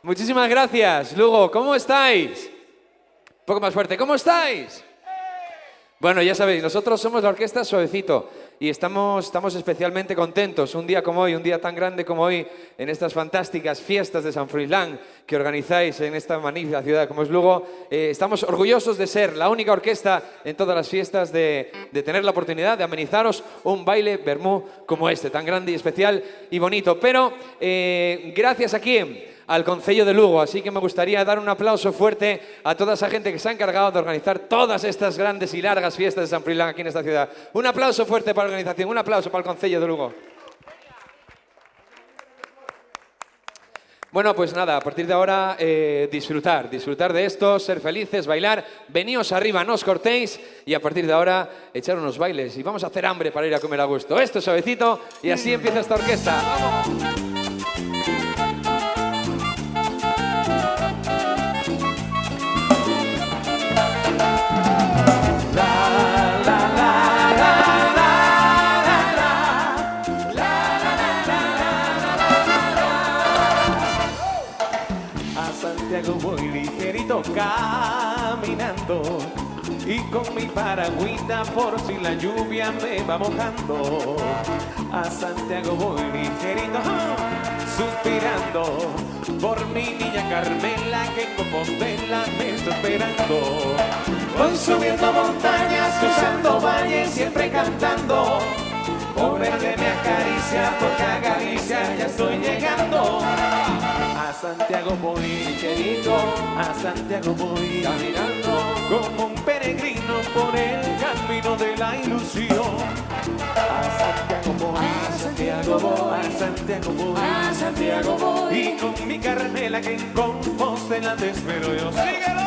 Muchísimas gracias, Lugo. ¿Cómo estáis? Un poco más fuerte. ¿Cómo estáis? Bueno, ya sabéis, nosotros somos la Orquesta Suavecito y estamos especialmente contentos un día como hoy, un día tan grande como hoy, en estas fantásticas fiestas de San Froilán que organizáis en esta magnífica ciudad como es Lugo. Estamos orgullosos de ser la única orquesta en todas las fiestas de tener la oportunidad de amenizaros un baile vermú como este, tan grande y especial y bonito. Pero gracias a quién, al Concello de Lugo, así que me gustaría dar un aplauso fuerte a toda esa gente que se ha encargado de organizar todas estas grandes y largas fiestas de San Froilán aquí en esta ciudad. Un aplauso fuerte para la organización, un aplauso para el Concello de Lugo. Bueno, pues nada, a partir de ahora disfrutar de esto, ser felices, bailar, veníos arriba, no os cortéis y a partir de ahora echar unos bailes y vamos a hacer hambre para ir a comer a gusto. Esto es suavecito y así empieza esta orquesta. ¡Vamos! Voy ligerito caminando y con mi paragüita por si la lluvia me va mojando. A Santiago voy ligerito, suspirando por mi niña Carmela que en Compostela me está esperando. Voy subiendo montañas, cruzando valles, siempre cantando pobre que me acaricia, porque a Galicia ya estoy llegando. A Santiago voy, querido, a Santiago voy caminando como un peregrino por el camino de la ilusión. A Santiago voy, a Santiago voy, a Santiago voy, a Santiago voy. Y con mi carmela que en Compostela te espero yo. ¡Síguelo!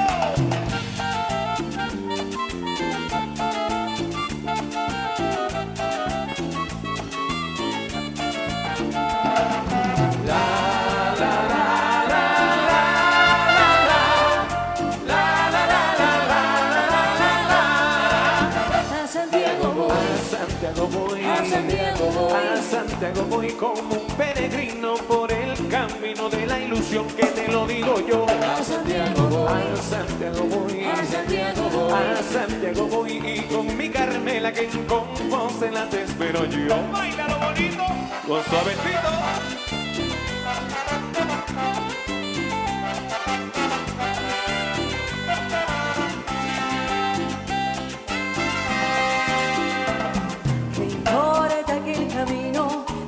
A Santiago voy como un peregrino por el camino de la ilusión, que te lo digo yo. A Santiago voy, a Santiago voy, a Santiago voy, a Santiago voy. Y con mi Carmela que en Compostela te espero yo. Baila lo bonito, con suavecito.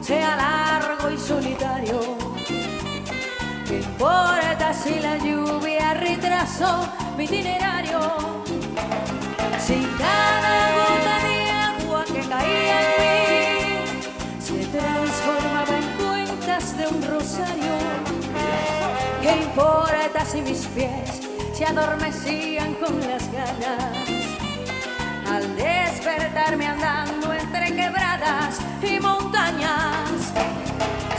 Sea largo y solitario, ¿qué importa si la lluvia retrasó mi itinerario? Si cada gota de agua que caía en mí se transformaba en cuentas de un rosario, ¿qué importa si mis pies se adormecían con las ganas al despertarme andando entre quebradas y montañas?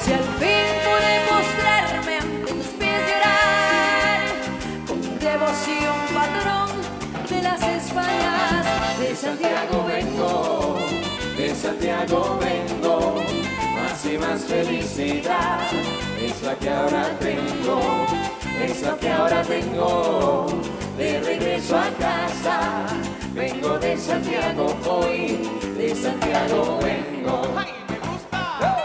Si al fin pude postrarme ante tus pies, llorar con devoción, patrón de las Españas. De Santiago vengo, de Santiago vengo, más y más felicidad es la que ahora tengo, es la que ahora tengo. De regreso a casa, vengo de Santiago hoy, de Santiago vengo. ¡Ay, me gusta!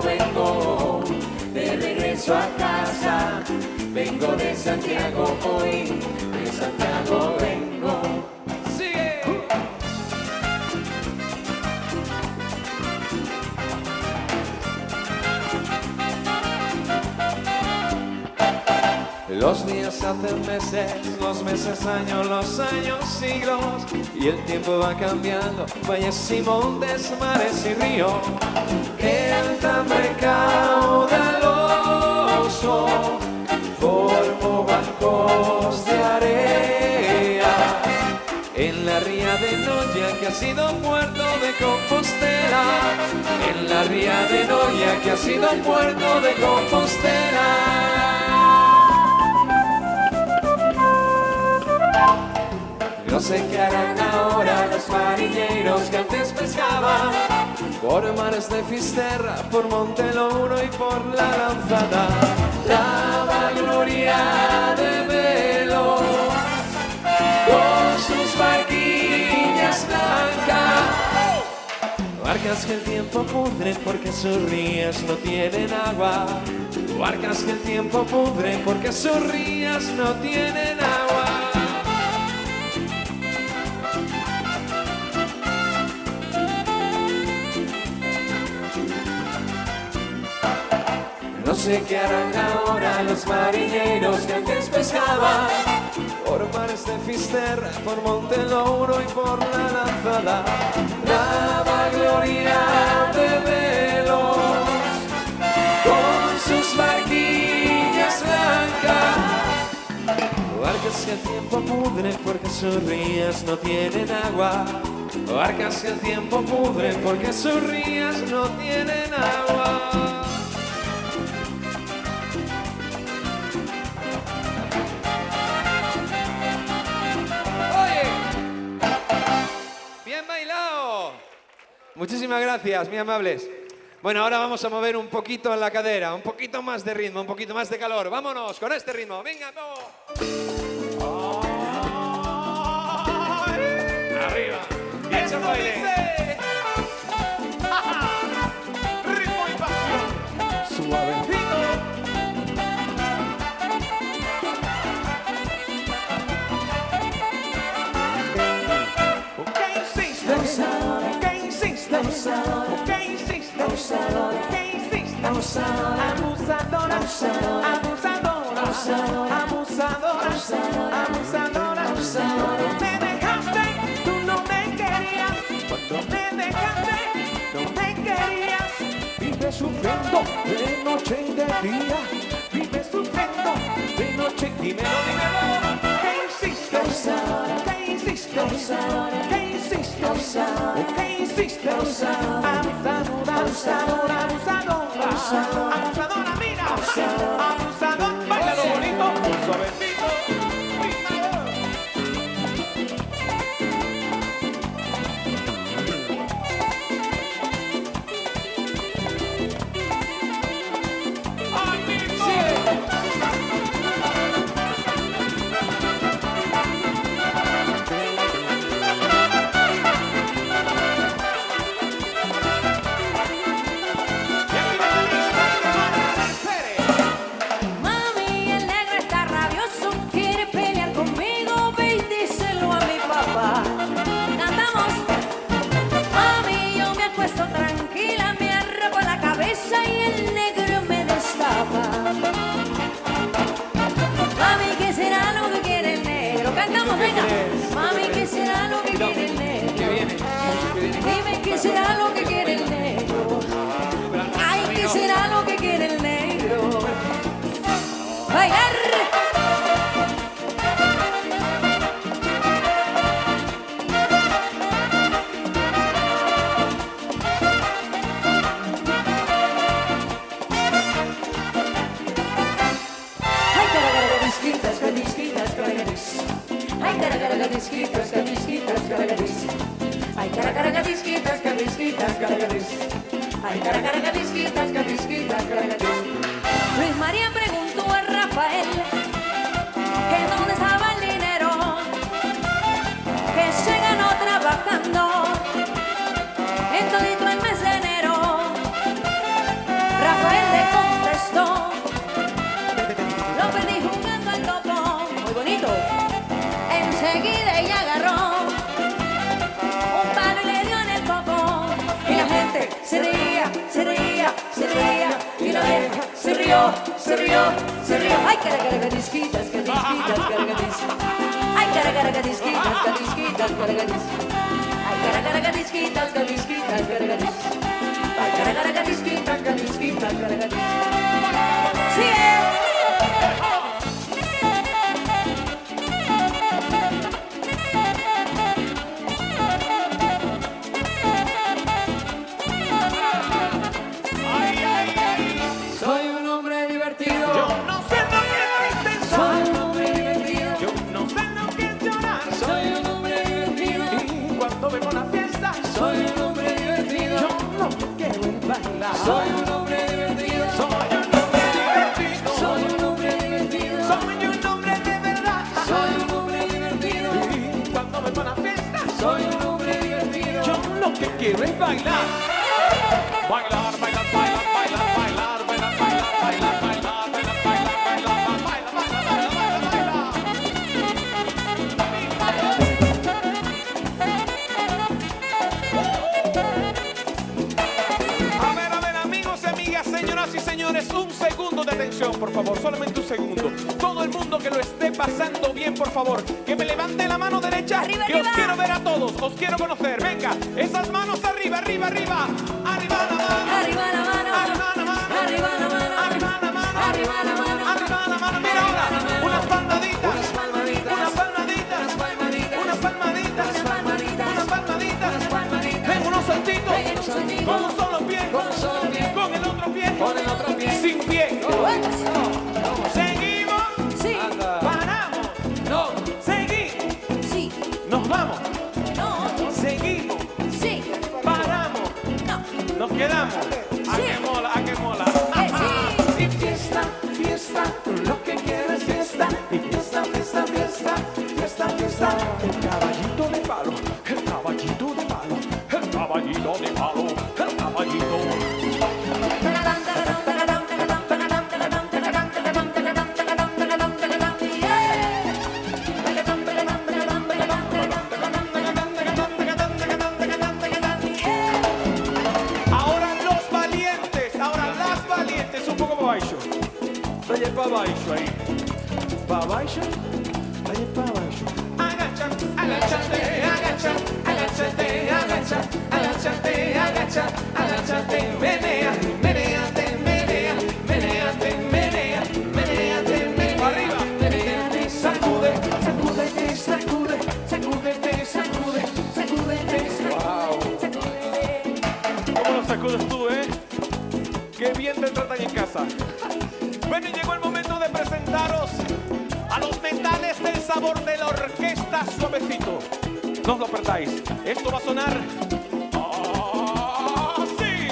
Vengo de regreso a casa, vengo de Santiago hoy, de Santiago vengo. ¡Sigue! Los días hacen meses, los meses años, los años siglos, y el tiempo va cambiando, valles y montes, mares y ríos. El tambre caudaloso formó bancos de arena en la ría de Noia, que ha sido puerto de Compostela, en la ría de Noia, que ha sido puerto de Compostela. No sé qué harán ahora los marineros que antes pescaban por mares de Fisterra, por Montelouro y por la Lanzada. La vanagloria de Velo con sus barquillas blancas, barcas que el tiempo pudre porque sus rías no tienen agua, barcas que el tiempo pudre porque sus rías no tienen agua. No sé qué harán ahora los marineros que antes pescaban por mares de Fisterra, por Montelouro y por la Lanzada. La vanagloria de Velos con sus barquillas blancas, barcas que el tiempo pudre porque sus rías no tienen agua, barcas que el tiempo pudre porque sus rías no tienen agua. Muchísimas gracias, muy amables. Bueno, ahora vamos a mover un poquito la cadera, un poquito más de ritmo, un poquito más de calor. Vámonos con este ritmo. Venga, vamos. Arriba. Y echa el baile. Ritmo y pasión. Suavecito. ¿Por qué insistes? ¿Por qué insistes? ¿Por qué insistes? ¿Por qué insistes? Abusadora, abusadora, abusadora, abusadora. Me dejaste, tú no me querías. Cuando me dejaste, no me querías. Vive sufriendo de noche y de día. Vive sufriendo de noche. Dímelo, dímelo. ¿Qué insistes? ¿Qué insistes? ¿Qué insistes? ¿Qué insistes? Abusadora, abusadora, abusadora. Abusadora, mira. Abusador, bailalo bonito, suavecito. Mami, el negro está rabioso, quiere pelear conmigo, ve y díselo a mi papá. Cantamos. Mami, yo me acuesto tranquila, me arropo la cabeza y el negro me destapa. Mami, ¿qué será lo que quiere el negro? Cantamos, venga. Mami, ¿qué será lo que quiere el negro? Dime qué será lo que quiere el negro. Ay, ¿qué será lo que quiere el negro? Bailar. Ay, caracaradisquitas, cadisquitas, caracaris. Ay, caracaradisquitas, cadisquitas, caracaris. Ay, caracaradisquitas, cadisquitas, caracaris. Ay, caracaradisquitas, cadisquitas, caracaris. Luis María preguntó a Rafael que dónde estaba el dinero que se ganó trabajando en todito el mes de enero. Rafael le contestó: lo perdí jugando al topo. Muy bonito. Enseguida ella agarró un palo y le dio en el coco. Y la gente se reía, se reía, se reía. Y la vieja se rió, se rió, se rió. Ay, caracaradisquitas, cadisquitas, caracaris. Ay, caracaradisquitas, cadisquitas, caracaris. Ay, caracaradisquitas, cadisquitas, caracaris. Ay, caracaradisquitas, cadisquitas, caracaris. Sí, Ay, ay, ay. Soy un hombre divertido. Yo no sé lo que es pensar. soy un hombre divertido. Yo no sé lo que es llorar. Soy un hombre divertido. Y cuando vengo a la fiesta, Soy un hombre divertido. yo no quiero ir bailar. Soy un hombre divertido. Soy un hombre divertido. Soy un hombre divertido. Soy un hombre de verdad. Soy un hombre divertido. Y cuando vengo a la fiesta, Soy un hombre divertido. yo lo que quiero es bailar. Bailar, bailar, bailar, bailar, bailar, bailar, bailar, bailar, bailar, bailar, bailar, bailar, bailar, A ver, amigos y amigas, señoras y señores, un segundo de atención, por favor, solamente un segundo. Todo el mundo que lo esté pasando bien, por favor, que me levante la mano derecha, Arriba, que arriba. os quiero ver a todos, os quiero conocer. Venga, esas manos arriba, arriba, arriba, arriba la mano, Arriba la mano. arriba la mano, Arriba la mano. arriba la mano, Arriba la mano. arriba la mano. Mira ahora, unas palmaditas, Unas palmaditas. unas palmaditas, Unas palmaditas. unas palmaditas, Unas palmaditas. unas palmaditas, Unas palmaditas. en unos saltitos, En un saltito. con un solo pie, Con un solo pie. con el otro pie, Con el otro pie. sin pie. Seguimos, Sí, Anda. paramos, No. seguimos, sí, nos vamos, no, seguimos, sí, paramos, no. nos quedamos. qué mola, a qué mola. Que sí. Y fiesta, fiesta, lo que quieres fiesta. Y fiesta, fiesta, fiesta, fiesta, fiesta. El caballito de palo, el caballito de palo, el caballito de palo, el caballito. Ahora los valientes, ahora las valientes, un poco para baixo. Vaya para baixo ahí. Para baixo, vaya para baixo. Agacha, agáchate, agacha, agáchate, agacha, agáchate, agacha, agáchate, menea, meneate, menea, meneate, menea, meneate, menea. Arriba, meneate, sacude, sacúdete, sacude, sacúdete, sacude, sacúdete, sacude. ¿Cómo lo sacudes tú, eh? Qué bien te tratan en casa. Bueno, y llegó el momento de presentaros a los metales del sabor de la orquesta Suavecito. No os lo perdáis. Esto va a sonar así.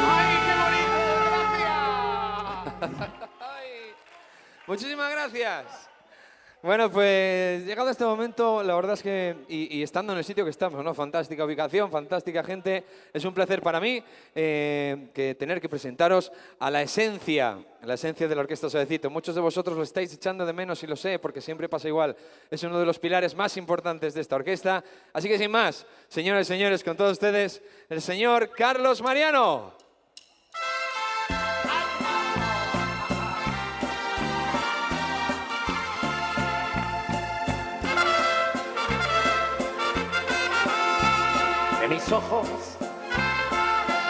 ¡Ay, qué bonito! ¡Gracias! Muchísimas gracias. Bueno, pues llegado a este momento, la verdad es que, y estando en el sitio que estamos, ¿no? Fantástica ubicación, fantástica gente, es un placer para mí que tener que presentaros a la esencia de la Orquesta Suavecito. Muchos de vosotros lo estáis echando de menos y lo sé, porque siempre pasa igual. Es uno de los pilares más importantes de esta orquesta. Así que sin más, señoras y señores, con todos ustedes, el señor Carlos Mariano. De mis ojos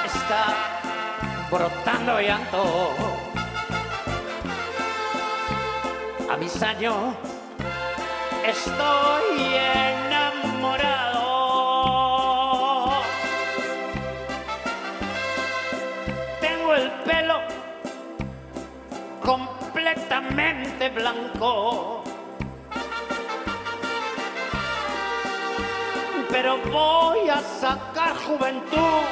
está brotando llanto. A mis años estoy enamorado. Tengo el pelo completamente blanco. Pero voy a sacar juventud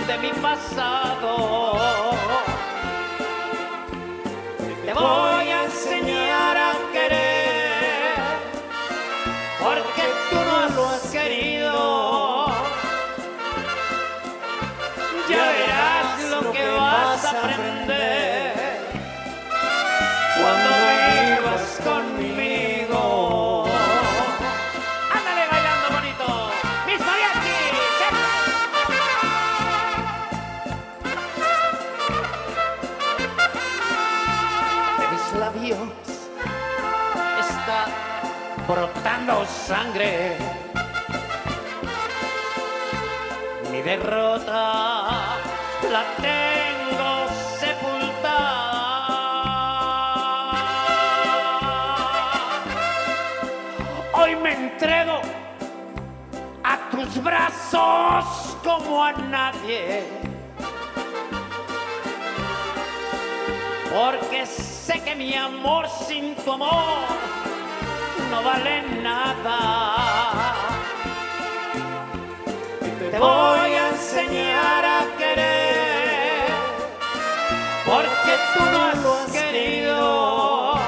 de mi pasado. Te voy a enseñar a querer, porque tú no lo has querido. Ya verás lo que vas a aprender cuando vivas conmigo. ¡Ándale bailando bonito! ¡Mis mariachis! De mis labios está brotando sangre. Mi derrota la tengo sepultada. Hoy me entrego a tus brazos como a nadie, porque sé que mi amor sin tu amor no vale nada. Te voy a enseñar a querer, porque tú no lo has querido.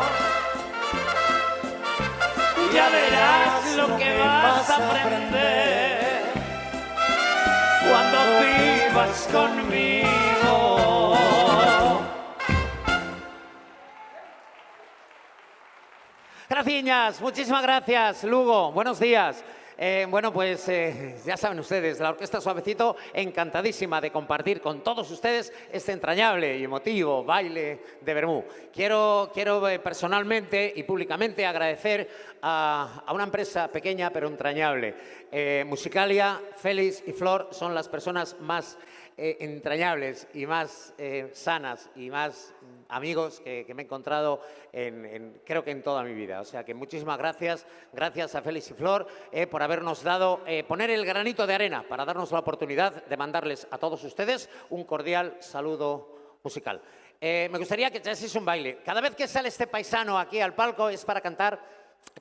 Ya verás lo que vas a aprender cuando vivas conmigo. Gracias, muchísimas gracias, Lugo. Buenos días. Bueno, pues ya saben ustedes, la Orquesta Suavecito encantadísima de compartir con todos ustedes este entrañable y emotivo baile de Bermú. Quiero personalmente y públicamente agradecer a una empresa pequeña pero entrañable. Musicalia, Félix y Flor son las personas más entrañables y más sanas y más amigos que me he encontrado creo que en toda mi vida. O sea que muchísimas gracias a Félix y Flor por habernos dado, poner el granito de arena para darnos la oportunidad de mandarles a todos ustedes un cordial saludo musical. Me gustaría que echaseis un baile. Cada vez que sale este paisano aquí al palco es para cantar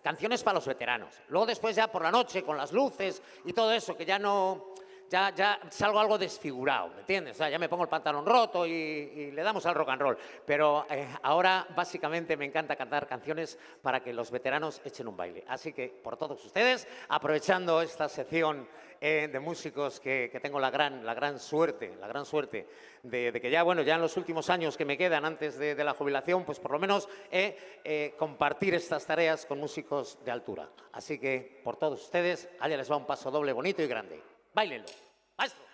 canciones para los veteranos. Luego después ya por la noche con las luces y todo eso que ya no... Ya salgo algo desfigurado, ¿me entiendes? O sea, ya me pongo el pantalón roto y le damos al rock and roll. Pero ahora, básicamente, me encanta cantar canciones para que los veteranos echen un baile. Así que, por todos ustedes, aprovechando esta sección de músicos que tengo la gran suerte de que ya, bueno, ya en los últimos años que me quedan antes de la jubilación, pues por lo menos compartir estas tareas con músicos de altura. Así que, por todos ustedes, allá les va un paso doble bonito y grande. Báilenlo, maestro.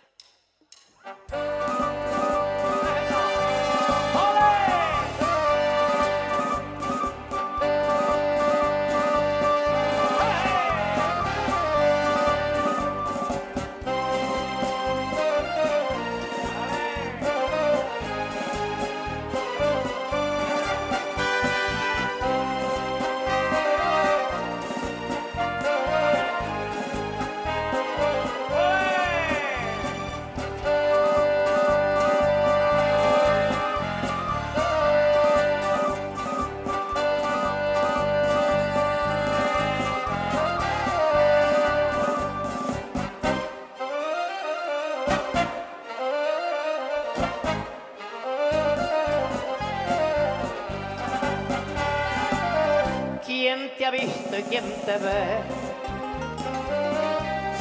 ¿Quién te ha visto y quién te ve?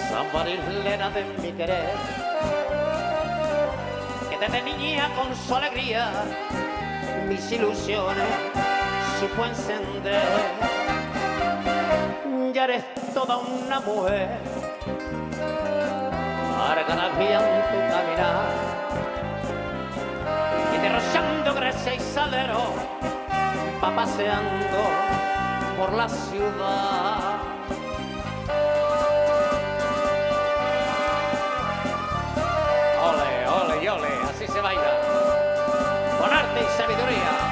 Sambarilera de mi querer, que desde niña con su alegría mis ilusiones supo encender. Ya eres toda una mujer, arganavía en tu caminar, y derrochando gracia y salero va paseando por la ciudad. Ole, ole y ole, así se baila. Con arte y sabiduría.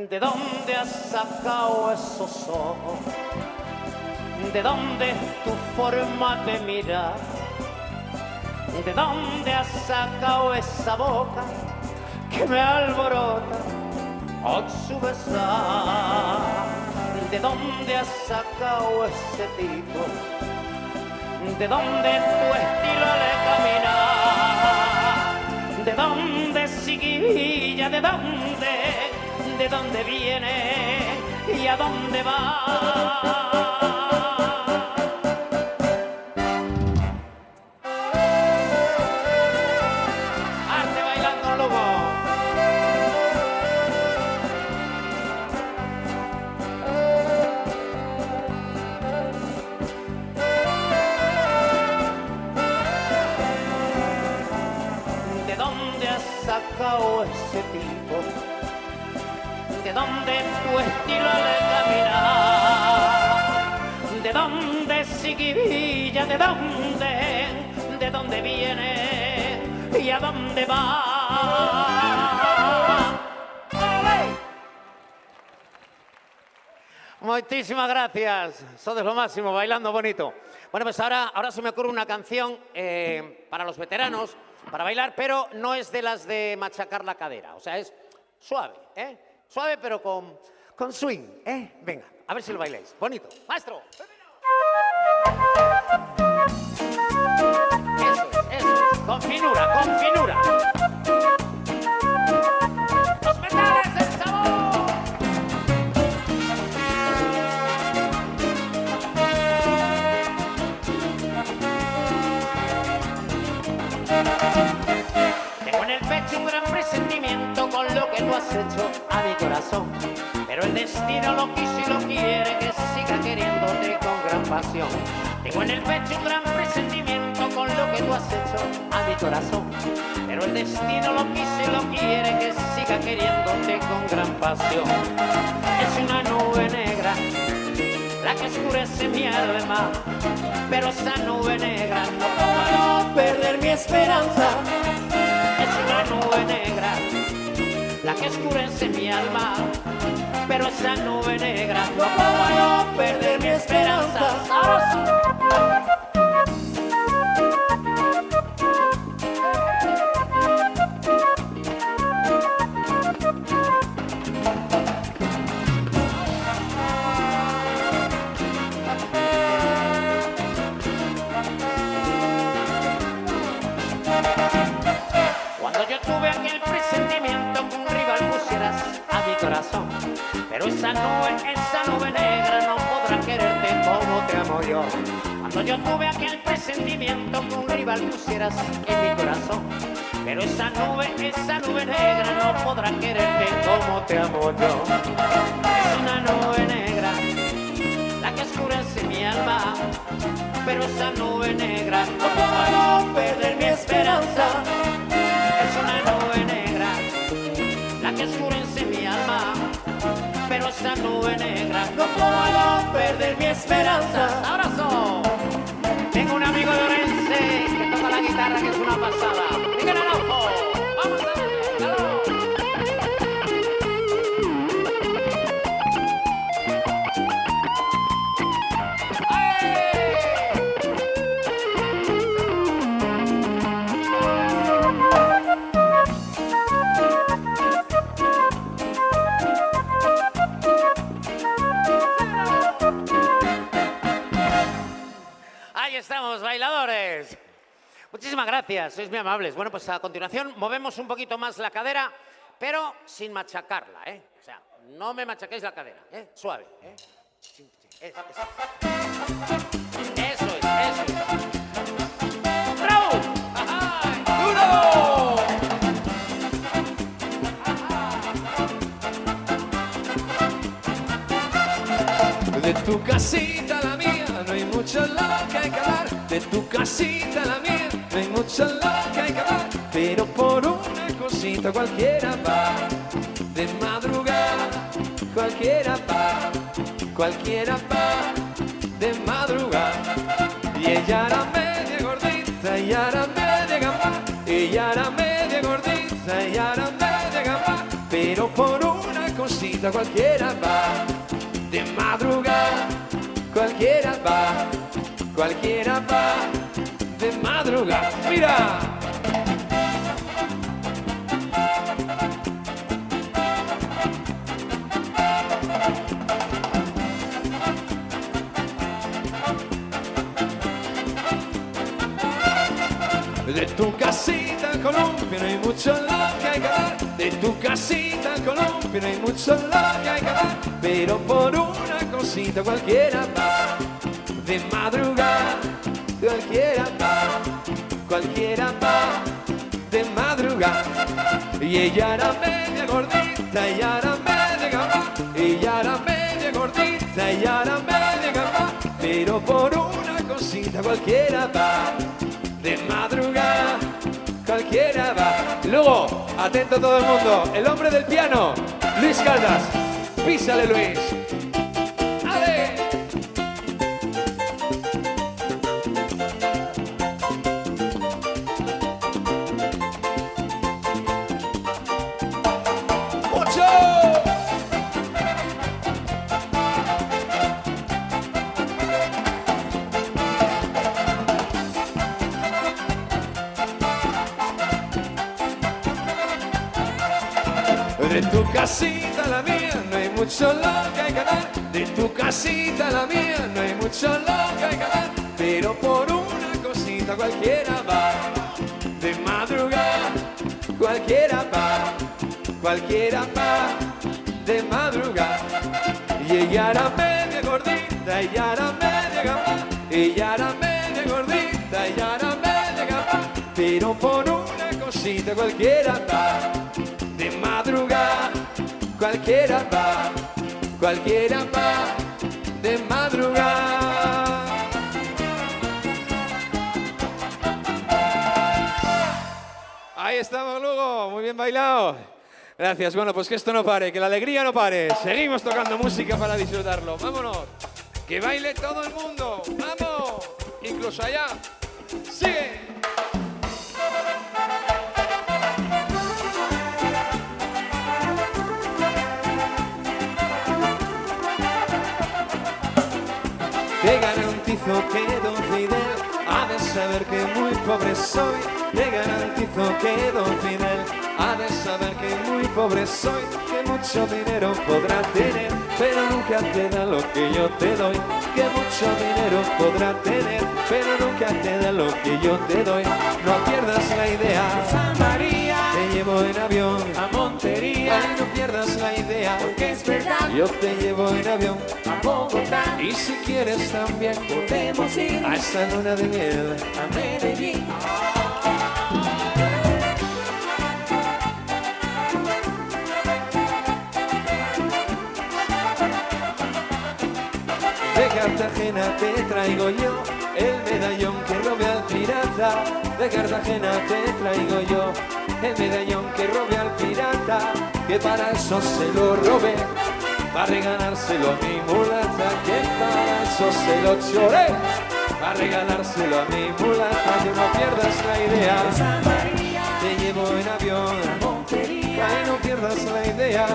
¿De dónde has sacado esos ojos? ¿De dónde es tu forma de mirar? ¿De dónde has sacado esa boca que me alborota con su besar? ¿De dónde has sacado ese tipo? ¿De dónde tu estilo de caminar? ¿De dónde Siguilla? ¿De dónde? ¿De dónde viene y a dónde va? Arte sacado ese tipo? ¿De dónde tu estilo de caminar? ¿De dónde Chiquivilla? ¿De dónde? ¿De dónde viene? ¿Y a dónde va? ¡Ole! Muchísimas gracias. Sois lo máximo, bailando bonito. Bueno, pues ahora se me ocurre una canción para los veteranos, para bailar, pero no es de las de machacar la cadera. O sea, es suave, ¿eh? Suave, pero con swing, ¿eh? Venga, a ver si lo bailáis. Bonito. Maestro. Eso es. Con finura, con finura. Los metales del sabor. Tengo en el pecho un gran presentimiento con lo que tú has hecho a mi corazón. Pero el destino lo quiso y lo quiere que siga queriéndote con gran pasión. Tengo en el pecho un gran presentimiento con lo que tú has hecho a mi corazón. Pero el destino lo quiso y lo quiere que siga queriéndote con gran pasión. Es una nube negra la que oscurece mi alma, pero esa nube negra no puedo perder mi esperanza. Es una nube negra la que oscurece mi alma, pero esa nube negra no puedo perder mi esperanza. ¡Sabroso! Cuando yo tuve aquel presentimiento que un rival pusieras a mi corazón, pero esa nube negra no podrá quererte como te amo yo. Cuando yo tuve aquel presentimiento que un rival pusieras en mi corazón, pero esa nube negra no podrá quererte como te amo yo. Es una nube negra la que oscurece mi alma, pero esa nube negra no puedo perder mi esperanza. Es una nube negra la que oscurece mi alma, pero esa nube negra no puedo perder mi esperanza. ¡Abrazo! Tengo un amigo de Orense que toca la guitarra, que es una pasada. ¡Miguel Araujo! ¡Vamos a ver! Ahí estamos, bailadores. Muchísimas gracias, sois muy amables. Bueno, pues a continuación movemos un poquito más la cadera, pero sin machacarla, ¿eh? O sea, no me machaquéis la cadera, ¿eh? Suave, ¿eh? Eso es. ¡Bravo! ¡Duro! De tu casita a la mía no hay mucho lo que hay que hablar. De tu casita a la mía no hay mucho lo que hay que hablar. Pero por una cosita cualquiera va. De madrugada cualquiera va. De madrugada. Y ella era media gordita, ella era media gamba. Ella era media gordita, ella era media gamba. Pero por una cosita cualquiera va. De madrugada, cualquiera va, de madrugada. ¡Mira! De tu casita en Colombia no hay mucho lo que hay que dar. De tu casita en Colombia no hay mucho lo que hay que dar. Pero por una cosita cualquiera va. De madrugada cualquiera va. De madrugada. Y ella era media gordita, ella era media gamba. Ella era media gordita, ella era media gamba. Pero por una cosita cualquiera va. De madrugada cualquiera va. Luego, atento todo el mundo, el hombre del piano, Luis Caldas. Písale, Luis. ¡Ale! ¡Mucho! De tu casita a la mía no hay mucho lo que hay que dar. De tu casita a la mía no hay mucho lo que hay que dar. Pero por una cosita cualquiera va. De madrugada cualquiera va. Cualquiera va. De madrugada. Y ella era media gordita, ella era media gamba. Ella era media gordita, ella era media gamba. Pero por una cosita cualquiera va. De madrugada, cualquiera va, de madrugada. Ahí estamos, Lugo, muy bien bailado. Gracias, bueno, pues que esto no pare, que la alegría no pare. Seguimos tocando música para disfrutarlo, vámonos. Que baile todo el mundo, vamos, incluso allá. Sigue. Te garantizo que Don Fidel ha de saber que muy pobre soy. Te garantizo que Don Fidel ha de saber que muy pobre soy. Que mucho dinero podrá tener, pero nunca te da lo que yo te doy. Que mucho dinero podrá tener, pero nunca te da lo que yo te doy. No pierdas la idea, San María, te llevo en avión a Montería. Ay, no pierdas la idea, porque es verdad, yo te llevo en avión a Bogotá. Y si quieres también podemos ir a esa luna de miel a Medellín. De Cartagena te traigo yo el medallón que robé al pirata. De Cartagena te traigo yo el medallón que robé al pirata. Que para eso se lo robé, para regalárselo a mi mulata. Que para eso se lo choré, para regalárselo a mi mulata. Que no pierdas la idea, te llevo en avión a Montería. Que no pierdas la idea,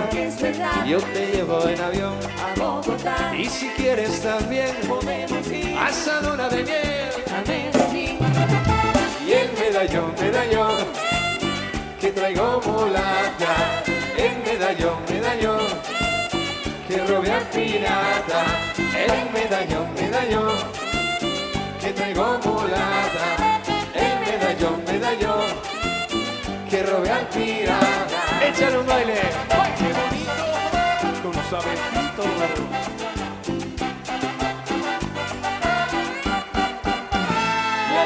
yo te llevo en avión a Bogotá. Y si quieres también podemos ir a esa luna de miel a Medellín. Y el medallón, medallón, que traigo mulata. El medallón, medallón, que robé al pirata. El medallón, medallón, que traigo mulata. El medallón, medallón, que robé al pirata. Échale un baile. ¡Ay, qué bonito! Con suavecito. La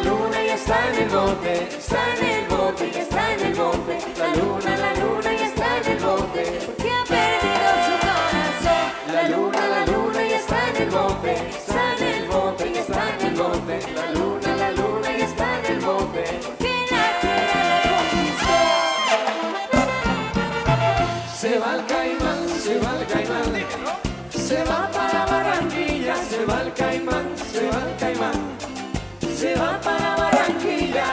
luna ya está en el bote. Está en el bote, ya está en el bote. La luna ya está en el bote. Que ha perdido su corazón. La luna ya está en el bote. Está en el bote, ya está en el bote. La luna ya está en el bote. Que la tierra la conquistó. Se va el caimán, se va el caimán. Se va para Barranquilla, se va el caimán, se va el caimán. Se va para Barranquilla.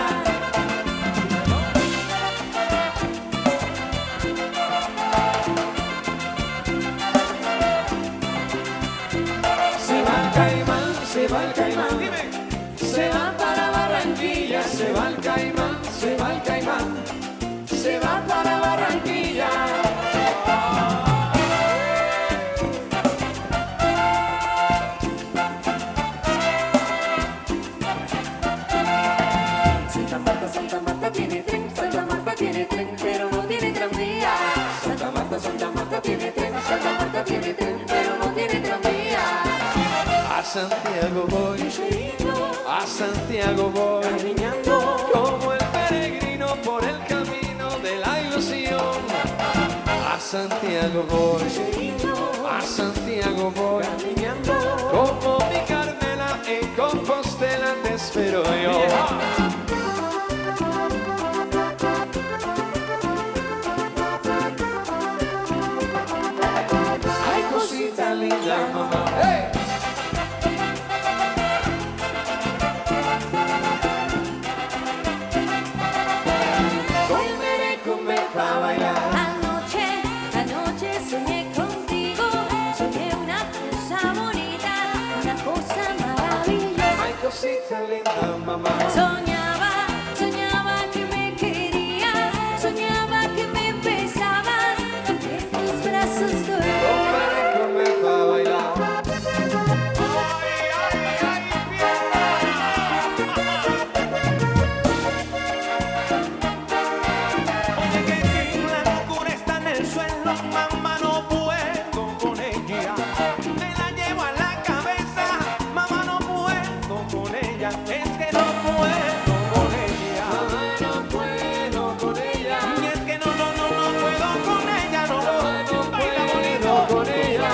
Se va el caimán, se va el caimán. Se va para Barranquilla, se va el caimán, se va el caimán. Se va para Barranquilla. Santa Marta tiene tren, Santa Marta tiene tren, pero no tiene tranvía. Santa Marta tiene tren, Santa Marta tiene tren, pero no tiene tranvía. A Santiago voy, a Santiago voy, Caminando como el peregrino por el camino de la ilusión. A Santiago voy, a Santiago voy, como mi Carmela en Compostela te espero yo. mamá. Soñaba, soñaba que me querías, soñaba que me besabas, en tus brazos dormidos. Para comer, para bailar. Oye, que si la locura está en el suelo, mamá, no puedo con ella. Me la llevo a la cabeza, mamá, no puedo con ella. Es que no puedo con ella. No puedo con ella. Y es que no puedo con ella, no baila bonito con ella.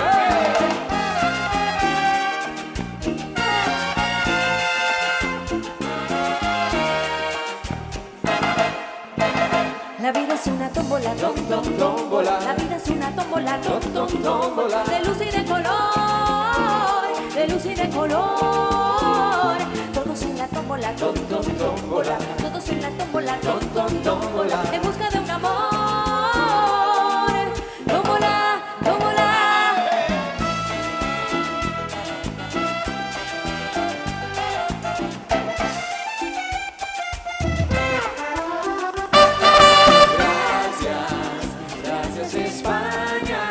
La vida es una tómbola, tómbola. La vida es una tómbola, tómbola. De luz y de color, de luz y de color. Todos en la tómbola, tómbola. Todos en la tómbola, tómbola. En busca de un amor. Tómbola, tómbola. Gracias España,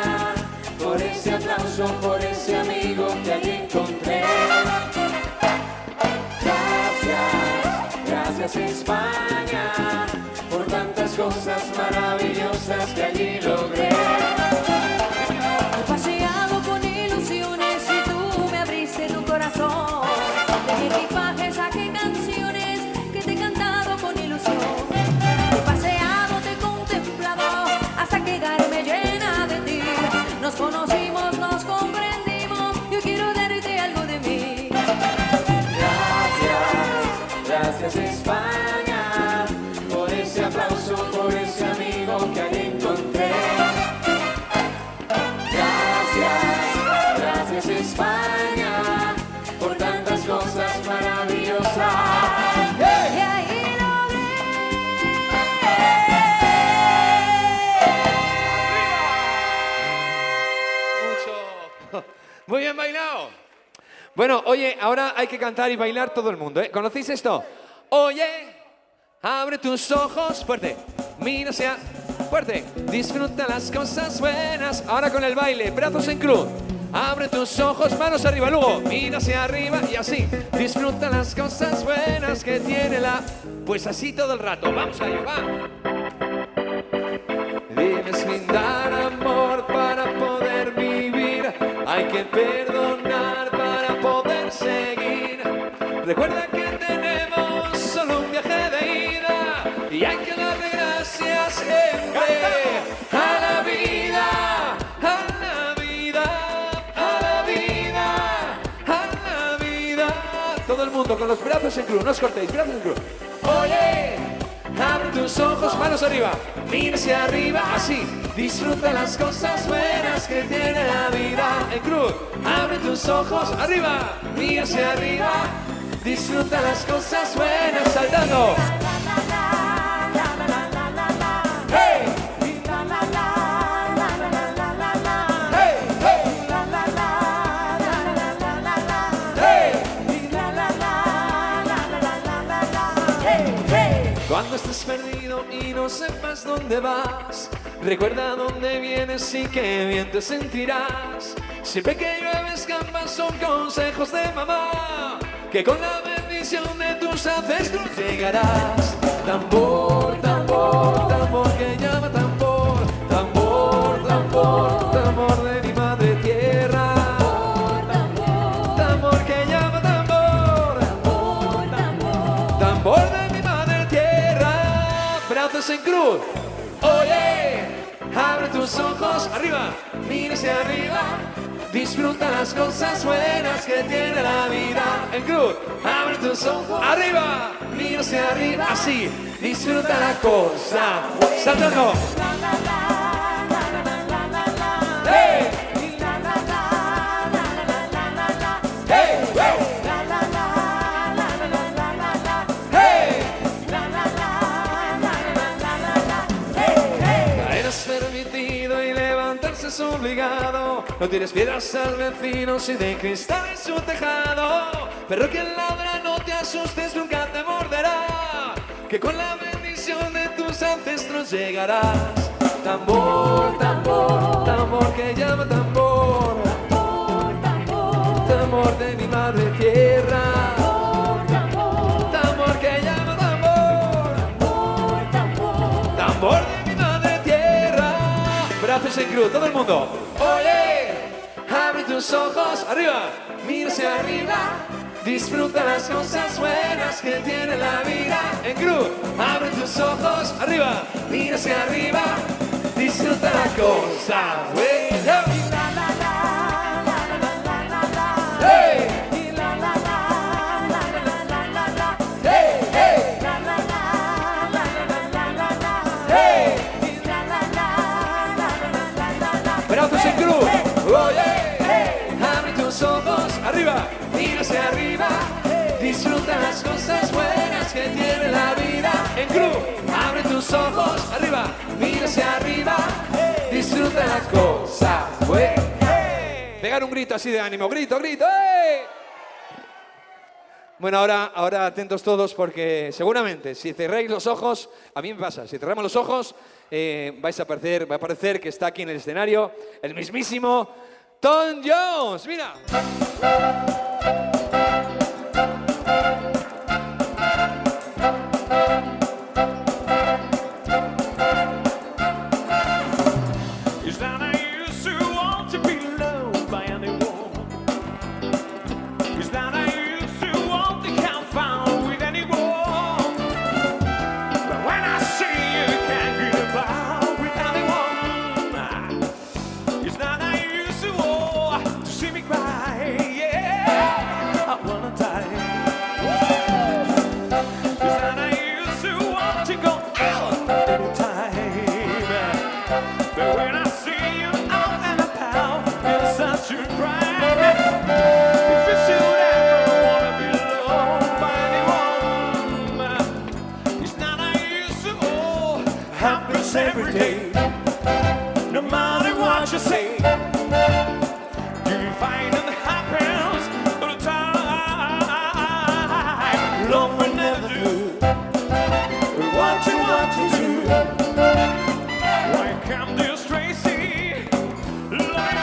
por ese aplauso, por ese amigo que allí encontré. Gracias España, por tantas cosas maravillosas que allí logré. He paseado con ilusiones y tú me abriste tu corazón. De mi equipaje saqué canciones que te he cantado con ilusión. He paseado, te he contemplado hasta quedarme llena de ti. Nos conocimos, nos comprendimos, yo quiero darte algo de mí. Gracias España, por ese aplauso, por ese amigo que allí encontré. Gracias España, por tantas cosas maravillosas. Y ahí logré. Muy bien bailado. Bueno, oye, ahora hay que cantar y bailar todo el mundo, ¿eh? ¿Conocéis esto? Oye, abre tus ojos, fuerte, mira hacia, fuerte, disfruta las cosas buenas. Ahora con el baile, brazos en cruz. Abre tus ojos, manos arriba, luego mira hacia arriba y así. Disfruta las cosas buenas que tiene la... Pues así todo el rato, vamos a ello, va. Debes brindar amor para poder vivir. Hay que perdonar para poder seguir. Recuerda que tenemos solo un viaje de ida y hay que darle gracias siempre a la vida, a la vida, a la vida, a la vida. Todo el mundo con los brazos en cruz, no os cortéis, brazos en cruz. Oye, abre tus ojos, manos arriba, mira hacia arriba, así. Disfruta las cosas buenas que tiene la vida. En cruz, abre tus ojos, arriba, mira hacia arriba. Disfruta las cosas buenas, saltando. ¡Hey! Cuando estés perdido y no sepas dónde vas, recuerda dónde vienes y qué bien te sentirás. Siempre que llueves gambas son consejos de mamá, que con la bendición de tus ancestros llegarás. Tambor, tambor, tambor que llama tambor, tambor, tambor, tambor de mi madre tierra. Tambor que llama tambor, tambor de mi madre tierra. Brazos en cruz. Oye, abre tus ojos, arriba, mira hacia arriba. Disfruta las cosas buenas que tiene la vida. En cruz, abre tus ojos, arriba, mira hacia arriba, así. Disfruta la cosa. Saltando. ¡Hey! ¡Hey! ¡Hey! Caer es permitido y levantarse es obligado. No tienes piedras al vecino si de cristal es su tejado. Pero que ladra no te asustes, nunca te que con la bendición de tus ancestros llegarás. Tambor, tambor, tambor que llama tambor, tambor de mi madre tierra, tambor que llama tambor, tambor de mi madre tierra. Brazos en cruz, todo el mundo. Oye, abre tus ojos, arriba, mira hacia arriba. Disfruta las cosas buenas que tiene la vida. En cruz, abre tus ojos, arriba, mira hacia arriba. Disfruta las cosas buenas. Hey. Hey, hey. Hey. Brazos en cruz. Oye, abre tus ojos, arriba. Mira hacia arriba, disfruta las cosas buenas que tiene la vida. En cruz, abre tus ojos, arriba, mira hacia arriba, disfruta las cosas buenas. Pegar un grito así de ánimo, grito, grito. ¡Hey! Bueno, ahora atentos todos porque seguramente si cerráis los ojos, a mí me pasa, si cerramos los ojos, va a parecer que está aquí en el escenario el mismísimo Tom Jones. Mira. Every day, no matter what you say, you find it happens all the time. Love will never do what you want to do. Why can't this Tracy like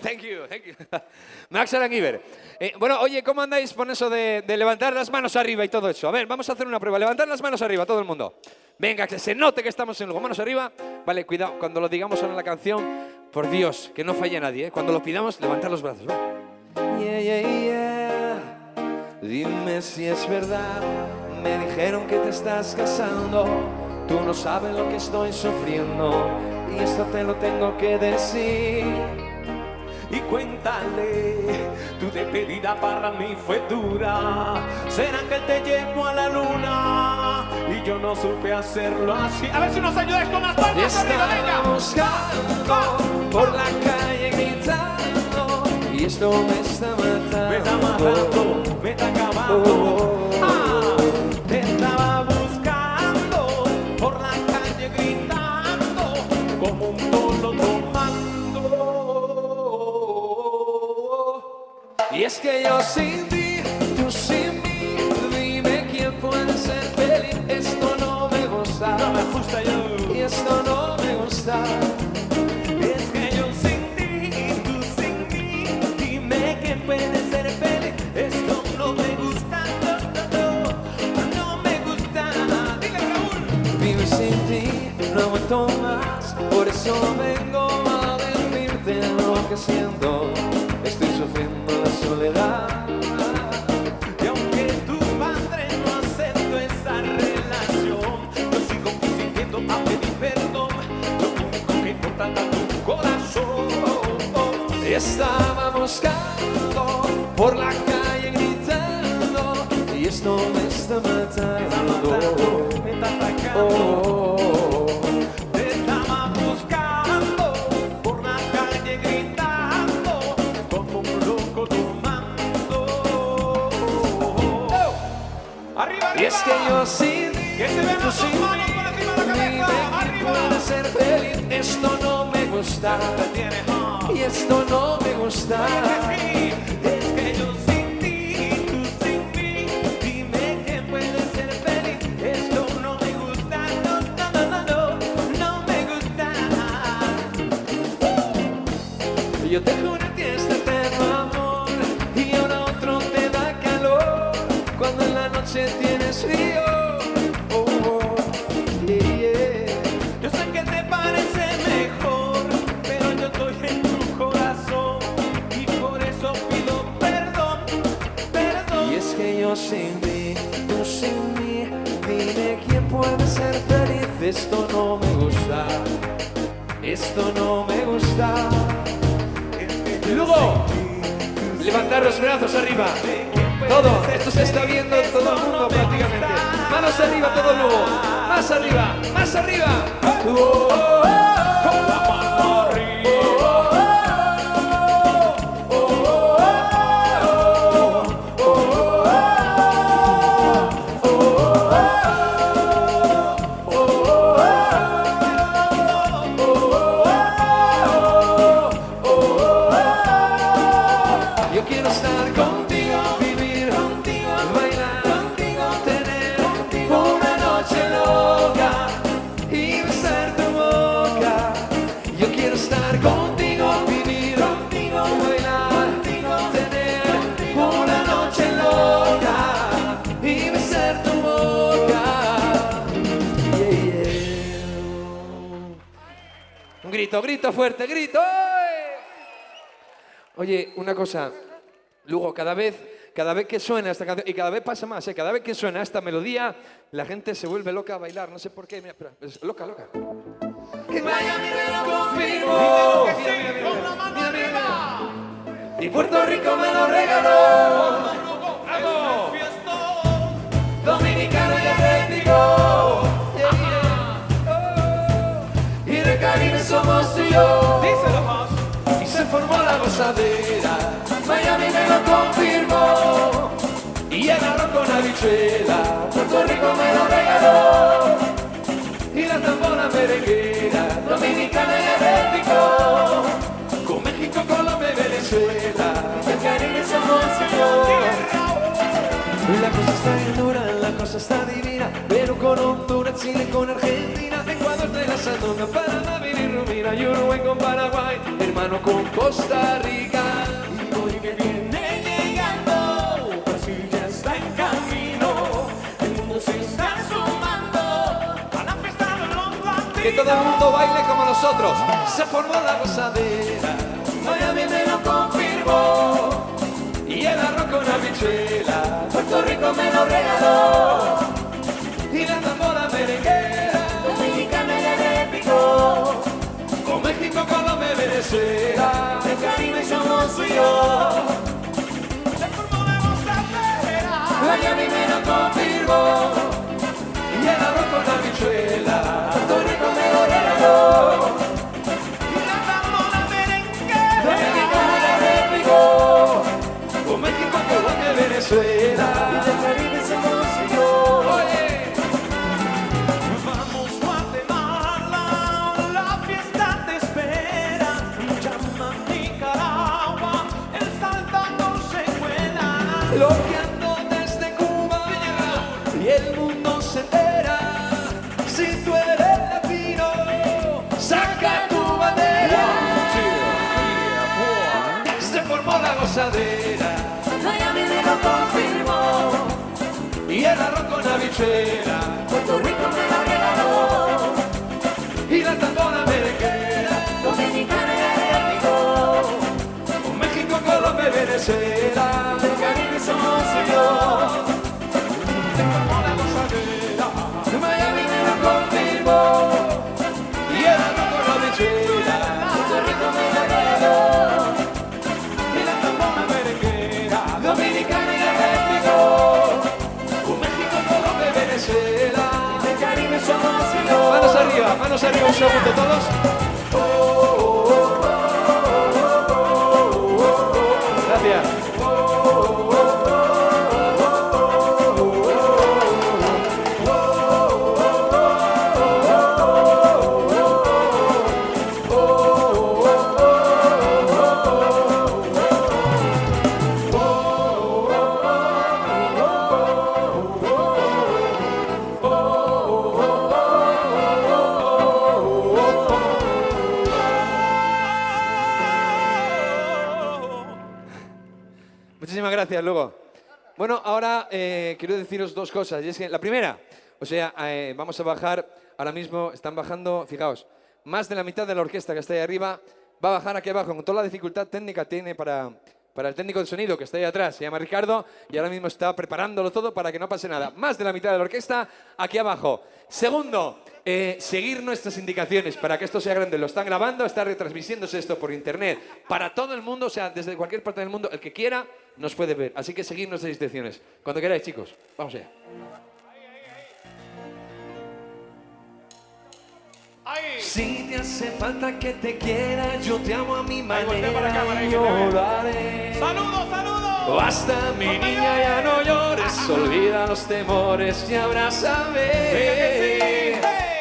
Thank you. Max Aranguiber. Bueno, oye, ¿cómo andáis con eso de levantar las manos arriba y todo eso? A ver, vamos a hacer una prueba. Levantar las manos arriba, todo el mundo. Venga, que se note que estamos en luego. Manos arriba. Vale, cuidado, cuando lo digamos ahora en la canción, por Dios, que no falle nadie, ¿eh? Cuando lo pidamos, levantar los brazos, ¿vale? Yeah, yeah, yeah. Dime si es verdad. Me dijeron que te estás casando. Tú no sabes lo que estoy sufriendo. Y esto te lo tengo que decir. Y cuéntale, tu despedida para mí fue dura. ¿Será que te llevo a la luna? Y yo no supe hacerlo así. A ver si nos ayudáis con las palmas arriba, venga. Buscando por la calle gritando. Y esto me está matando. Me está matando, me está acabando. Te estaba buscando por la calle gritando como un tolo tomando. Y es que yo sin ti, tú sin mí, dime quién puede ser feliz. Esto no me gusta, no me gusta yo. Y esto no me gusta. Es que yo sin ti, tú sin mí, dime quién puede ser feliz. aguanto más, por eso vengo a decirte lo que siento. Estoy sufriendo la soledad. Y aunque tu padre no aceptó esa relación, yo sigo sintiendo a pedir perdón. Lo único que importa es tu corazón. Estaba buscando por la calle gritando y esto me está matando. Me está atacando. Te estaba buscando por la calle gritando como un loco tomando. Arriba, arriba. Y es que yo sin que se vean las dos manos por encima de la cabeza. Arriba. Puedo ser feliz. Esto no me gusta. Y esto no me gusta. Es que yo sin ti, tú sin mí. Dime que puedes ser feliz. Esto no me gusta. No, no, no, no, no, no me gusta. Yo te juro que este eterno amor y ahora otro te da calor cuando en la noche tienes frío. Oh, oh, yeah, yeah. Yo sé que te parece mejor, pero yo estoy en tu corazón y por eso pido perdón, perdón. Y es que yo sin mí, tú sin mí, dime quién puede ser feliz. Esto no me gusta, esto no me gusta. Y luego, levantar los brazos arriba. Todo, esto se está viendo todo el mundo prácticamente. Manos arriba, todo luego. Más arriba, más arriba. Con la mano arriba. Yo quiero estar contigo, vivir contigo, bailar contigo, tener una noche loca y besar tu boca. Yo quiero estar contigo, vivir contigo, bailar contigo, tener una noche loca y besar tu boca. Yeah, yeah. Un grito, grito fuerte, grito. ¡Ay! Oye, una cosa, Lugo, cada vez que suena esta canción, y cada vez pasa más, cada vez que suena esta melodía, la gente se vuelve loca a bailar, no sé por qué, mira, espera, es loca, loca. En Miami me lo confirmó. Mira, mira. Y Puerto Rico me lo regaló. ¡Vamos! Dominicano y Atlético. Y en el Caribe somos tú y yo. Y se formó la gozadera. Miami me lo confirmó. Y el arroz con habichuela. Puerto Rico me lo regaló. Y la tambora merenguera. Dominicana y Atlético. Con México, Colombia y Venezuela. Y el Caribe somos tú y yo. La cosa está bien dura, la cosa está divina. Perú con Honduras, Chile con Argentina, Ecuador de la Sandunga, Panamá, Rumina, Uruguay con Paraguay, hermano con Costa Rica. Y hoy que viene llegando, Brasil ya está en camino. El mundo se está sumando a la fiesta de los latinos. Que todo el mundo baile como nosotros. Se formó la gozadera, Miami me lo confirmó. Y el arroz con habichuela, Puerto Rico me lo regaló. Y la tambora merenguera, dominicana y Atlético. Con México, Colombia y Venezuela, el Caribe somos tú y yo. Se formó la gozadera, Miami me lo confirmó. Y el arroz con habichuela, Puerto Rico me lo regaló. Y la tambora merenguera, dominicana y Atlético. Con México, Colombia y Venezuela, y del Caribe somos tú y yo. Oye. Vamos Guatemala, la fiesta te espera. Llama Nicaragua, El Salvador se cuela. Lo que ando desde Cuba y el mundo se entera. Si tú eres latino, saca tu bandera. Se formó la gozadera, Miami me lo confirmó. Y el arroz con habichuela, Puerto Rico me lo regaló. Y verde como la gozadera. Miami me lo confirmó y el arroz con la habichuela. Puerto Rico me lo quedó Y la tambora merenguera. Dominicana y de México, Un México todo de Venezuela. del Caribe somos Manos arriba un segundo todos. Gracias. Muchísimas gracias, Lugo. Bueno, ahora quiero deciros dos cosas. Y es que la primera, o sea, vamos a bajar, ahora mismo están bajando, fijaos, más de la mitad de la orquesta que está ahí arriba va a bajar aquí abajo, con toda la dificultad técnica tiene para el técnico de sonido que está ahí atrás. Se llama Ricardo y ahora mismo está preparándolo todo para que no pase nada. Más de la mitad de la orquesta aquí abajo. Segundo, seguir nuestras indicaciones para que esto sea grande. Lo están grabando, está retransmitiéndose esto por internet para todo el mundo, o sea, desde cualquier parte del mundo, el que quiera nos puede ver. Así que seguid nuestras instrucciones. Cuando queráis, chicos. Vamos allá. Si te hace falta que te quiera, yo te amo a mi voltea para la manera cámara, y que te vea. lloraré. ¡Saludos, saludos! Basta, mi niña, ya no llores, olvida los temores y abrázame.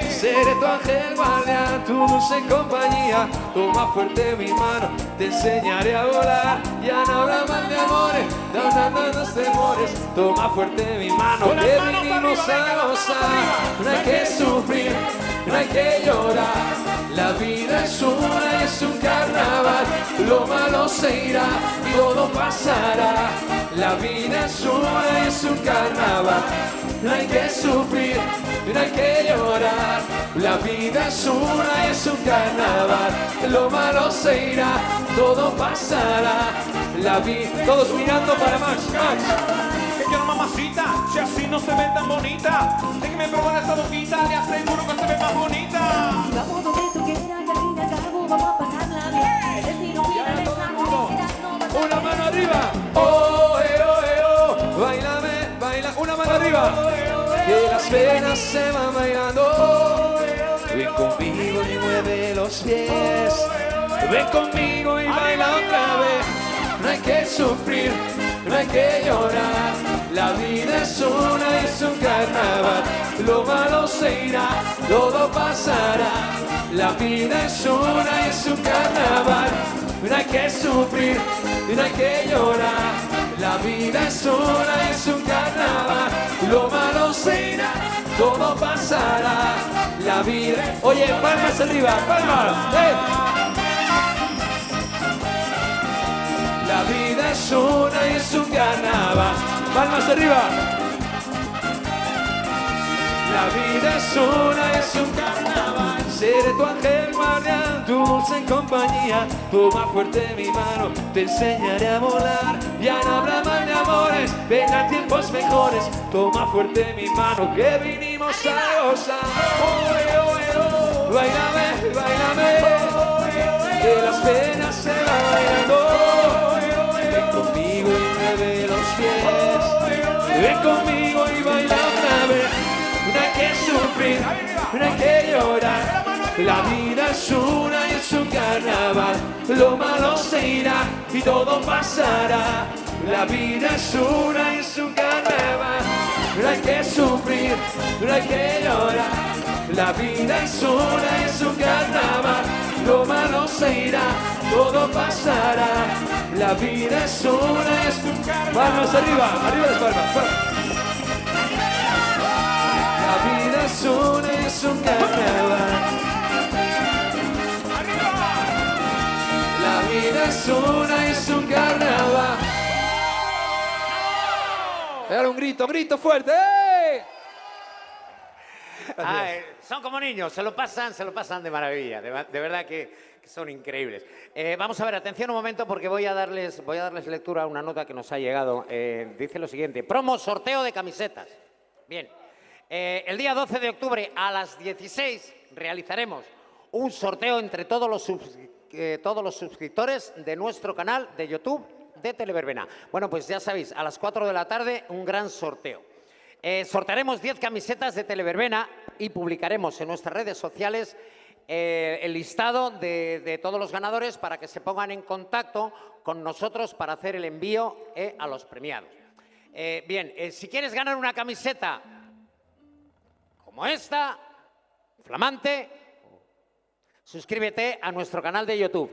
Seré tu ángel guardián, tu dulce compañía. Toma fuerte mi mano, te enseñaré a volar. Ya no habrá más de amores, no habrá más temores. Toma fuerte mi mano, Con las que manos vinimos arriba, venga, a las manos gozar. arriba. No hay que sufrir, no hay que llorar. La vida es una y es un carnaval. Lo malo se irá y todo pasará. La vida es una y es un carnaval. No hay que sufrir, no hay que llorar. La vida es una y es un carnaval. Lo malo se irá, todo pasará. La vida. Todos mirando para Max. Max. Que quiero mamacita, si así no se ve tan bonita. Déjeme probar esa boquita, le aseguro que se ve más bonita. Vamos donde tú quieras, que al fin y al cabo vamos a pasarla bien. El destino quiere todo el estar mundo. juntas, no va a ser Una mano arriba. Oh, oh. Bailame, baila. Una mano arriba. Que las penas se van bailando. Ven conmigo y mueve los pies. Ven conmigo y baila otra vez. No hay que sufrir, no hay que llorar. La vida es una y es un carnaval. Lo malo se irá, todo pasará. La vida es una y es un carnaval. No hay que sufrir, no hay que llorar. La vida es una y es un carnaval. Lo malo se irá, todo pasará. La vida. Oye, palmas arriba, palmas. La vida es una y es un carnaval. Palmas arriba. La vida es una y es un carnaval. Seré tu ángel guardián, tu dulce compañía. Toma fuerte mi mano, te enseñaré a volar. Ya no habrá más de amores, vendrán tiempos mejores. Toma fuerte mi mano, que vinimos a gozar. Bailame, bailame, que las penas se van bailando. Ven conmigo y mueve los pies. Ven conmigo y baila otra vez. No hay que sufrir, no hay que llorar. La vida es una y es un carnaval. Lo malo se irá y todo pasará. La vida es una y es un carnaval. No hay que sufrir, no hay que llorar. La vida es una y es un carnaval. Lo malo se irá, todo pasará. La vida es una y es un carnaval. Palmas arriba, arriba las palmas. La vida es una y es un carnaval. La vida es una y es un carnaval. Era un grito fuerte. ¡Eh! Son como niños, se lo pasan de maravilla, de verdad que son increíbles. Vamos a ver, atención un momento porque voy a darles lectura a una nota que nos ha llegado. Dice lo siguiente: promo sorteo de camisetas. Bien. El día 12 de octubre a las 16 realizaremos un sorteo entre todos los suscriptores de nuestro canal de YouTube de Televerbena. Bueno, pues ya sabéis, a las 4 de la tarde un gran sorteo. Sortearemos 10 camisetas de Televerbena y publicaremos en nuestras redes sociales el listado de todos los ganadores para que se pongan en contacto con nosotros para hacer el envío a los premiados. Bien, si quieres ganar una camiseta como esta, flamante, suscríbete a nuestro canal de YouTube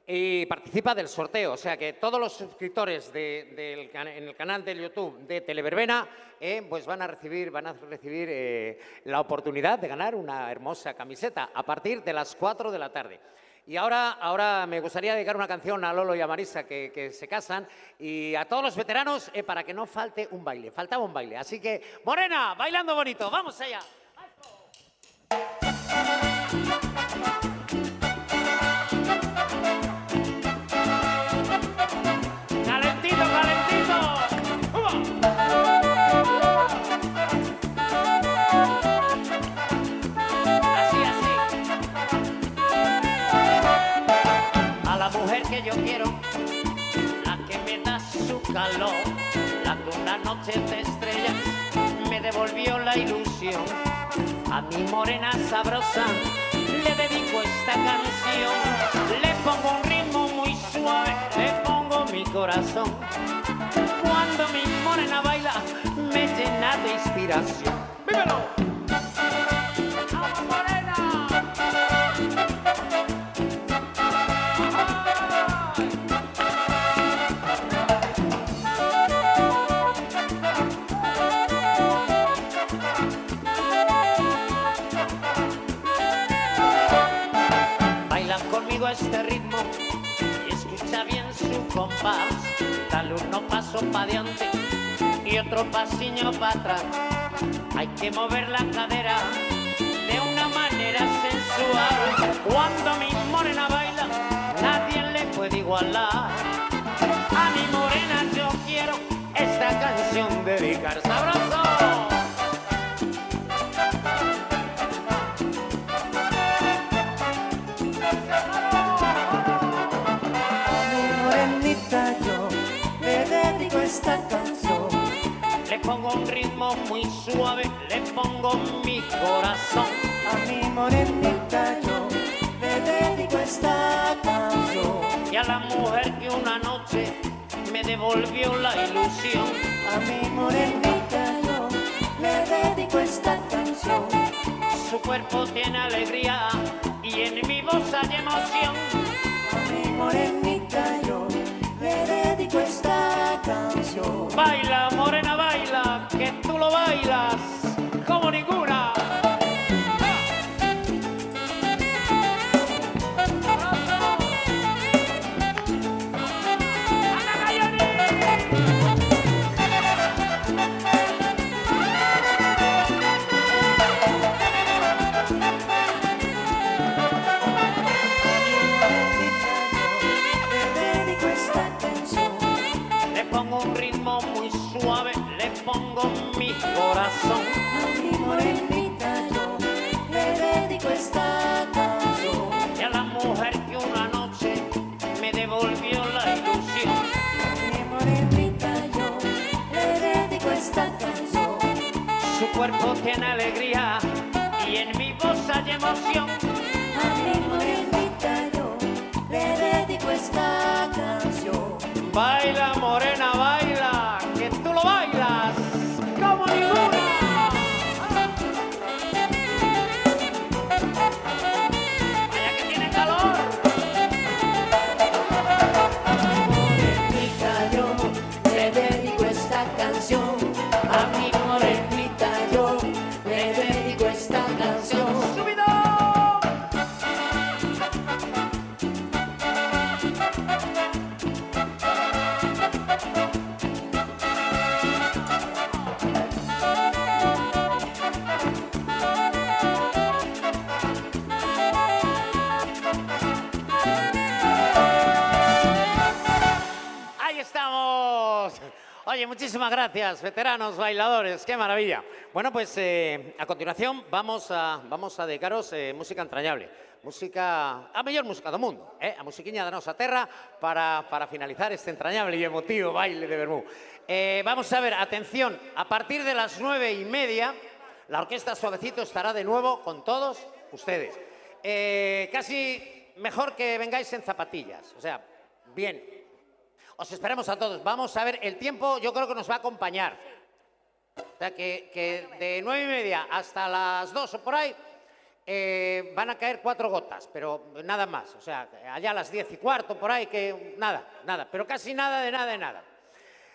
y participa del sorteo. O sea que todos los suscriptores en el canal de YouTube de Televerbena pues van a recibir la oportunidad de ganar una hermosa camiseta a partir de las 4 de la tarde. Y ahora me gustaría dedicar una canción a Lolo y a Marisa que se casan y a todos los veteranos para que no falte un baile. Faltaba un baile. Así que, Morena, bailando bonito. ¡Vamos allá! ¡Calentito, calentito! Así, así. A la mujer que yo quiero, la que me da su calor, la que una noche de estrellas me devolvió la ilusión. A mi morena sabrosa le dedico esta canción. Le pongo un ritmo muy suave, le pongo mi corazón. Cuando mi morena baila, me llena de inspiración. ¡Vívelo! ¡Vamos, morena! Bailan conmigo este ritmo y escucha bien su compás. Dale uno paso para adelante y otro pasiño para atrás. Hay que mover la cadera de una manera sensual. Cuando mi morena baila, nadie le puede igualar. A mi morena yo quiero esta canción dedicar. ¡Sabroso! Morenita, yo le dedico esta canción. Le pongo un ritmo muy suave, le pongo mi corazón. A mi morenita yo le dedico esta canción. Y a la mujer que una noche me devolvió la ilusión. A mi morenita yo le dedico esta canción. Su cuerpo tiene alegría y en mi voz hay emoción. A mi morenita yo le dedico esta canción. Baila, morena, baila, que tú lo bailas como ninguna. Le pongo un ritmo muy suave, le pongo mi corazón. A mi morenita yo le dedico esta canción. Y a la mujer que una noche me devolvió la ilusión. A mi morenita yo le dedico esta canción. Su cuerpo tiene alegría y en mi voz hay emoción. A mi morenita yo le dedico esta canción. Baila, morena, baila, que tú lo bailas como ninguna. Vaya que tiene calor. Morenita yo le dedico esta canción. A mi morenita yo le dedico esta canción. ¡Subido! muchísimas gracias, veteranos bailadores, qué maravilla. Bueno, pues a continuación vamos a dedicaros música entrañable, a mellor música do mundo, a musiquiña da nosa terra para finalizar este entrañable y emotivo baile de Bermú. Vamos a ver, atención, a partir de las 9:30, la Orquesta Suavecito estará de nuevo con todos ustedes. Casi mejor que vengáis en zapatillas, o sea, bien. Os esperamos a todos. Vamos a ver, el tiempo yo creo que nos va a acompañar. O sea, que de 9:30 hasta las 2 o por ahí van a caer 4 gotas, pero nada más. O sea, allá a las 10:15 por ahí, que nada, pero casi nada de nada.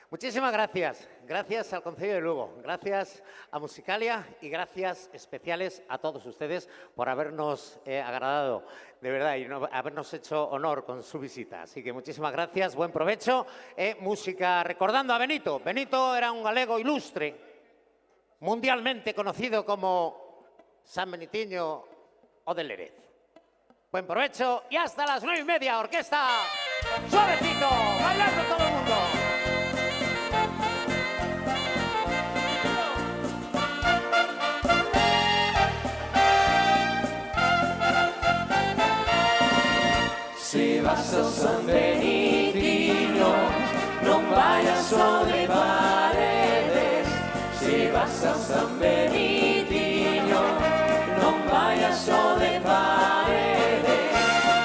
Muchísimas gracias. Gracias al Concello de Lugo, gracias a Musicalia y gracias especiales a todos ustedes por habernos agradado, de verdad, y habernos hecho honor con su visita. Así que muchísimas gracias, buen provecho. Música recordando a Benito. Benito era un galego ilustre, mundialmente conocido como San Benitiño o del Lérez. Buen provecho y hasta las 9:30, Orquesta Suavecito, bailando todo el mundo. Se vas ao San Benitiño, non vayas só de paredes. Se vas ao San Benitiño, non vayas só de paredes.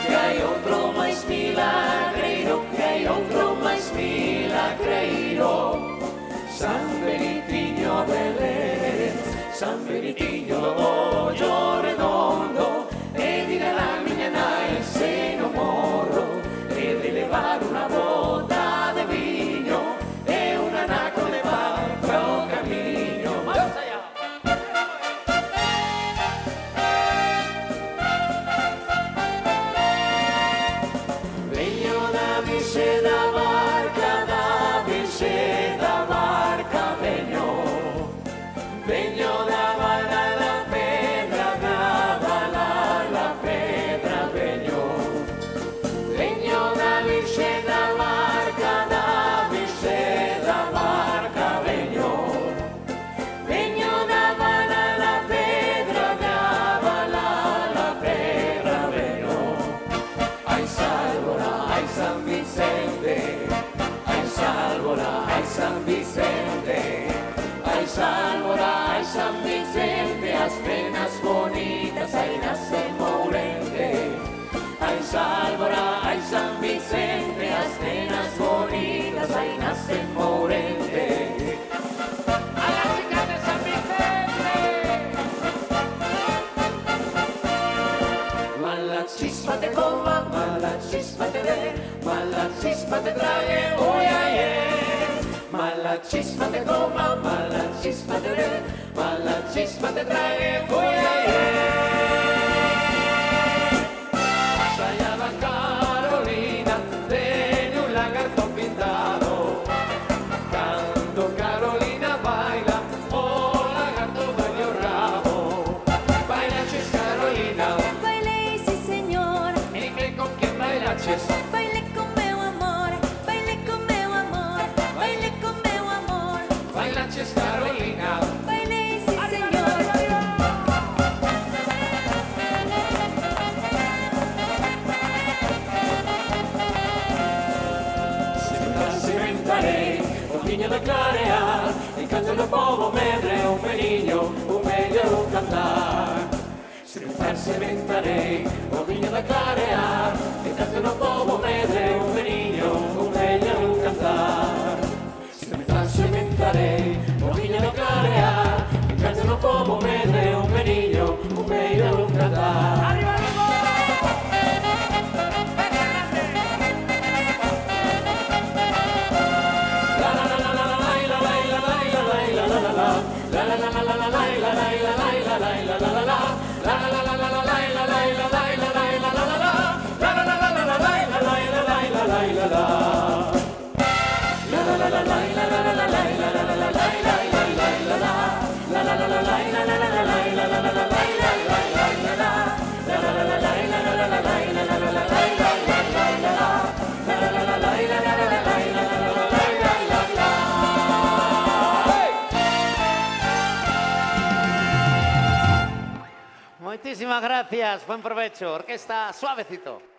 Que hai outro máis milagreiro, que hai outro máis milagreiro. San Benitiño de Lérez, San Benitiño do Ollo Redondo, e dirá a miña nai se non morro, e de levar unha bota de viño e un anaco de pan pro camiño. Vamos allá! Veño da Virxe da Barca, veño. Veño da Bala da Pedra, da Bala la Pedra, veño. Veño da Virxe da Barca, veño. Veño da Bala la Pedra, da Bala la Pedra, veño. Ai Sálvora, ai San Vicente, ai Sálvora, ai San Vicente. Ai Sálvora, ai San Vicente, as penas bonitas aí nascen Mourente. Ai Sálvora, ai San Vicente, as penas bonitas aí nascen Mourente. A las chicas de San Vicente. Mala chispa te coma, mala chispa te dé, mala chispa te trague, uy, ay, mala chispa te coma, mala chispa te dé, mala chispa te trague, uy, ay, Rayaba Carolina, tiene un lagarto pintado. Cuando Carolina baila, oh, lagarto baila el rabo. Bailaches Carolina, Bailei, sí señor, dime con quién bailaches. bailei con meu amor, bailei con meu amor, bailei con meu amor, Bailaches Carolina. bailei, sí señor. Cimentarei o viño de clarear, en canto do povo medre un meliño, un mello un cantar. Cimentarei o viño de clarear, en canto do povo medre un meliño, un mello un cantar. Cimentarei o viño de clarear, en canto do povo medre un meliño, un mello un cantar. Muchísimas gracias. Buen provecho. Orquesta Suavecito.